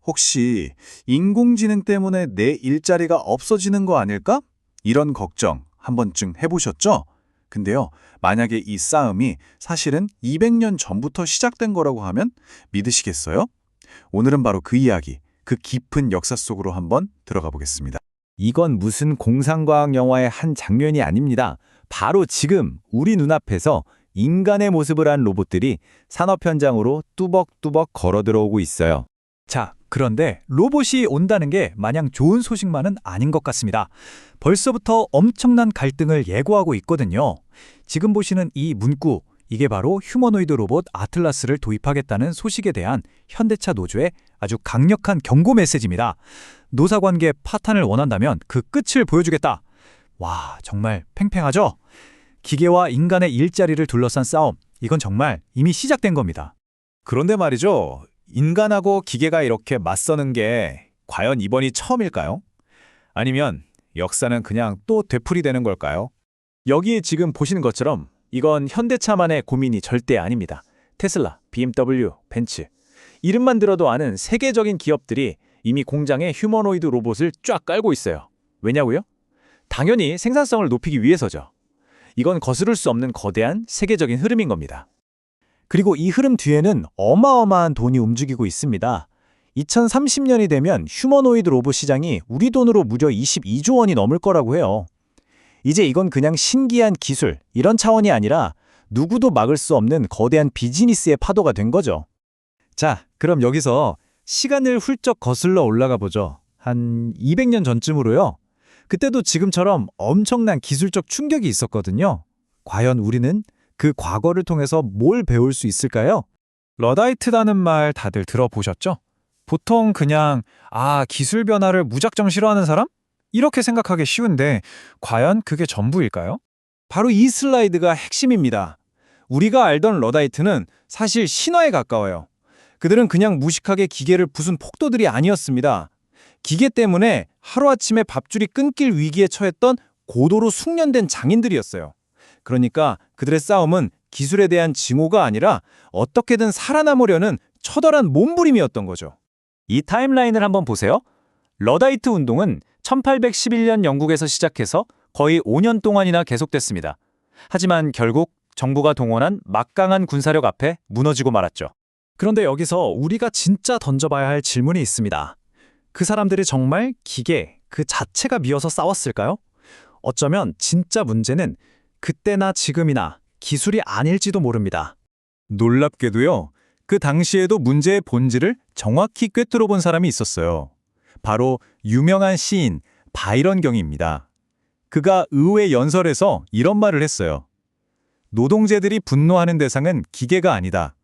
혹시 인공지능 때문에 내 일자리가 없어지는 거 아닐까? 이런 걱정 한 번쯤 해보셨죠? 근데요, 만약에 이 싸움이 사실은 200년 전부터 시작된 거라고 하면 믿으시겠어요? 오늘은 바로 그 이야기, 그 깊은 역사 속으로 한번 들어가 보겠습니다. 이건 무슨 공상과학 영화의 한 장면이 아닙니다. 바로 지금 우리 눈앞에서 인간의 모습을 한 로봇들이 산업 현장으로 뚜벅뚜벅 걸어 들어오고 있어요. 자, 그런데 로봇이 온다는 게 마냥 좋은 소식만은 아닌 것 같습니다. 벌써부터 엄청난 갈등을 예고하고 있거든요. 지금 보시는 이 문구, 이게 바로 휴머노이드 로봇 아틀라스를 도입하겠다는 소식에 대한 현대차 노조의 아주 강력한 경고 메시지입니다. 노사관계 파탄을 원한다면 그 끝을 보여주겠다. 와, 정말 팽팽하죠? 기계와 인간의 일자리를 둘러싼 싸움, 이건 정말 이미 시작된 겁니다. 그런데 말이죠. 인간하고 기계가 이렇게 맞서는 게 과연 이번이 처음일까요? 아니면 역사는 그냥 또 되풀이되는 걸까요? 여기에 지금 보시는 것처럼 이건 현대차만의 고민이 절대 아닙니다. 테슬라, BMW, 벤츠. 이름만 들어도 아는 세계적인 기업들이 이미 공장에 휴머노이드 로봇을 쫙 깔고 있어요. 왜냐고요? 당연히 생산성을 높이기 위해서죠. 이건 거스를 수 없는 거대한 세계적인 흐름인 겁니다. 그리고 이 흐름 뒤에는 어마어마한 돈이 움직이고 있습니다. 2030년이 되면 휴머노이드 로봇 시장이 우리 돈으로 무려 22조 원이 넘을 거라고 해요. 이제 이건 그냥 신기한 기술, 이런 차원이 아니라 누구도 막을 수 없는 거대한 비즈니스의 파도가 된 거죠. 자, 그럼 여기서 시간을 훌쩍 거슬러 올라가 보죠. 한 200년 전쯤으로요. 그때도 지금처럼 엄청난 기술적 충격이 있었거든요. 과연 우리는 그 과거를 통해서 뭘 배울 수 있을까요? 러다이트라는 말 다들 들어보셨죠? 보통 그냥 기술 변화를 무작정 싫어하는 사람? 이렇게 생각하기 쉬운데 과연 그게 전부일까요? 바로 이 슬라이드가 핵심입니다. 우리가 알던 러다이트는 사실 신화에 가까워요. 그들은 그냥 무식하게 기계를 부순 폭도들이 아니었습니다. 기계 때문에 하루아침에 밥줄이 끊길 위기에 처했던 고도로 숙련된 장인들이었어요. 그러니까 그들의 싸움은 기술에 대한 증오가 아니라 어떻게든 살아남으려는 처절한 몸부림이었던 거죠. 이 타임라인을 한번 보세요. 러다이트 운동은 1811년 영국에서 시작해서 거의 5년 동안이나 계속됐습니다. 하지만 결국 정부가 동원한 막강한 군사력 앞에 무너지고 말았죠. 그런데 여기서 우리가 진짜 던져봐야 할 질문이 있습니다. 그 사람들이 정말 기계 그 자체가 미워서 싸웠을까요? 어쩌면 진짜 문제는 그때나 지금이나 기술이 아닐지도 모릅니다. 놀랍게도요. 그 당시에도 문제의 본질을 정확히 꿰뚫어 본 사람이 있었어요. 바로 유명한 시인 바이런 경입니다. 그가 의회 연설에서 이런 말을 했어요. 노동자들이 분노하는 대상은 기계가 아니다.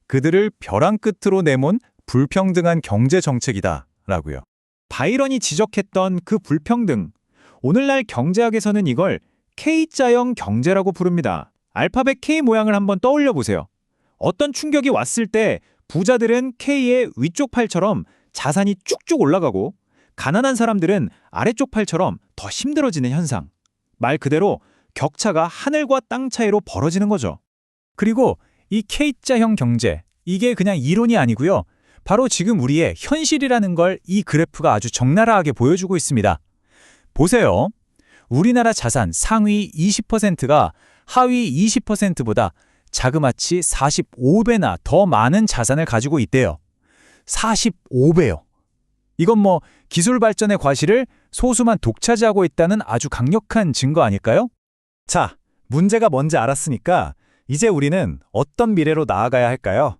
그들을 벼랑 끝으로 내몬 불평등한 경제 정책이다. 라고요. 바이런이 지적했던 그 불평등, 오늘날 경제학에서는 이걸 K자형 경제라고 부릅니다. 알파벳 K 모양을 한번 떠올려 보세요. 어떤 충격이 왔을 때 부자들은 K의 위쪽 팔처럼 자산이 쭉쭉 올라가고 가난한 사람들은 아래쪽 팔처럼 더 힘들어지는 현상. 말 그대로 격차가 하늘과 땅 차이로 벌어지는 거죠. 그리고 이 K자형 경제, 이게 그냥 이론이 아니고요. 바로 지금 우리의 현실이라는 걸 이 그래프가 아주 적나라하게 보여주고 있습니다. 보세요. 우리나라 자산 상위 20%가 하위 20%보다 자그마치 45배나 더 많은 자산을 가지고 있대요. 45배요. 이건 기술 발전의 과실을 소수만 독차지하고 있다는 아주 강력한 증거 아닐까요? 자, 문제가 뭔지 알았으니까 이제 우리는 어떤 미래로 나아가야 할까요?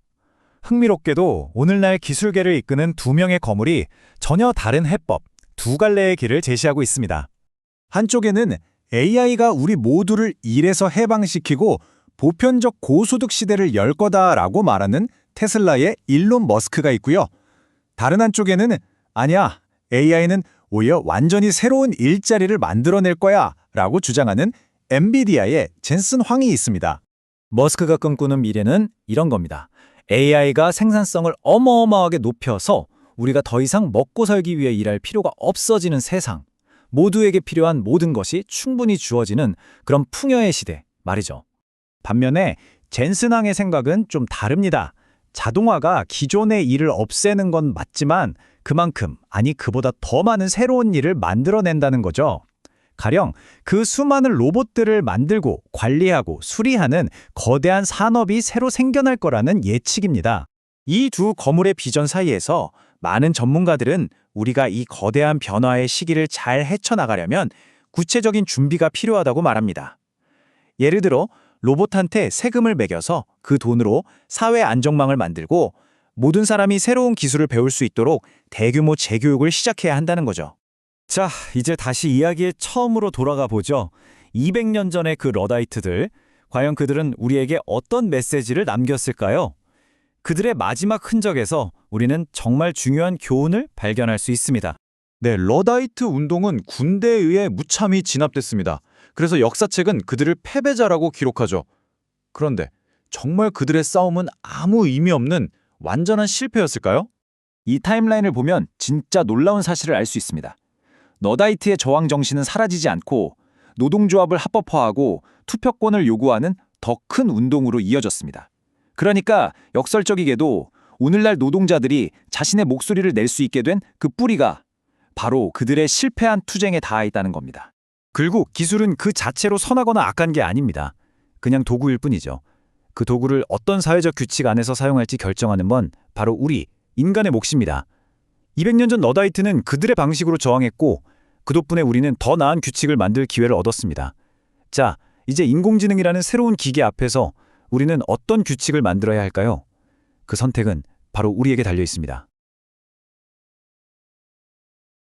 흥미롭게도 오늘날 기술계를 이끄는 두 명의 거물이 전혀 다른 해법, 두 갈래의 길을 제시하고 있습니다. 한쪽에는 AI가 우리 모두를 일에서 해방시키고 보편적 고소득 시대를 열 거다라고 말하는 테슬라의 일론 머스크가 있고요. 다른 한쪽에는 아니야, AI는 오히려 완전히 새로운 일자리를 만들어낼 거야 라고 주장하는 엔비디아의 젠슨 황이 있습니다. 머스크가 꿈꾸는 미래는 이런 겁니다. AI가 생산성을 어마어마하게 높여서 우리가 더 이상 먹고 살기 위해 일할 필요가 없어지는 세상, 모두에게 필요한 모든 것이 충분히 주어지는 그런 풍요의 시대 말이죠. 반면에 젠슨왕의 생각은 좀 다릅니다. 자동화가 기존의 일을 없애는 건 맞지만 그만큼, 아니 그보다 더 많은 새로운 일을 만들어낸다는 거죠. 가령 그 수많은 로봇들을 만들고 관리하고 수리하는 거대한 산업이 새로 생겨날 거라는 예측입니다. 이 두 거물의 비전 사이에서 많은 전문가들은 우리가 이 거대한 변화의 시기를 잘 헤쳐나가려면 구체적인 준비가 필요하다고 말합니다. 예를 들어 로봇한테 세금을 매겨서 그 돈으로 사회 안정망을 만들고 모든 사람이 새로운 기술을 배울 수 있도록 대규모 재교육을 시작해야 한다는 거죠. 자, 이제 다시 이야기의 처음으로 돌아가 보죠. 200년 전의 그 러다이트들, 과연 그들은 우리에게 어떤 메시지를 남겼을까요? 그들의 마지막 흔적에서 우리는 정말 중요한 교훈을 발견할 수 있습니다. 네, 러다이트 운동은 군대에 의해 무참히 진압됐습니다. 그래서 역사책은 그들을 패배자라고 기록하죠. 그런데 정말 그들의 싸움은 아무 의미 없는 완전한 실패였을까요? 이 타임라인을 보면 진짜 놀라운 사실을 알 수 있습니다. 러다이트의 저항 정신은 사라지지 않고 노동조합을 합법화하고 투표권을 요구하는 더 큰 운동으로 이어졌습니다. 그러니까 역설적이게도 오늘날 노동자들이 자신의 목소리를 낼 수 있게 된 그 뿌리가 바로 그들의 실패한 투쟁에 닿아 있다는 겁니다. 결국 기술은 그 자체로 선하거나 악한 게 아닙니다. 그냥 도구일 뿐이죠. 그 도구를 어떤 사회적 규칙 안에서 사용할지 결정하는 건 바로 우리, 인간의 몫입니다. 200년 전 러다이트는 그들의 방식으로 저항했고 그 덕분에 우리는 더 나은 규칙을 만들 기회를 얻었습니다. 자, 이제 인공지능이라는 새로운 기계 앞에서 우리는 어떤 규칙을 만들어야 할까요? 그 선택은 바로 우리에게 달려 있습니다.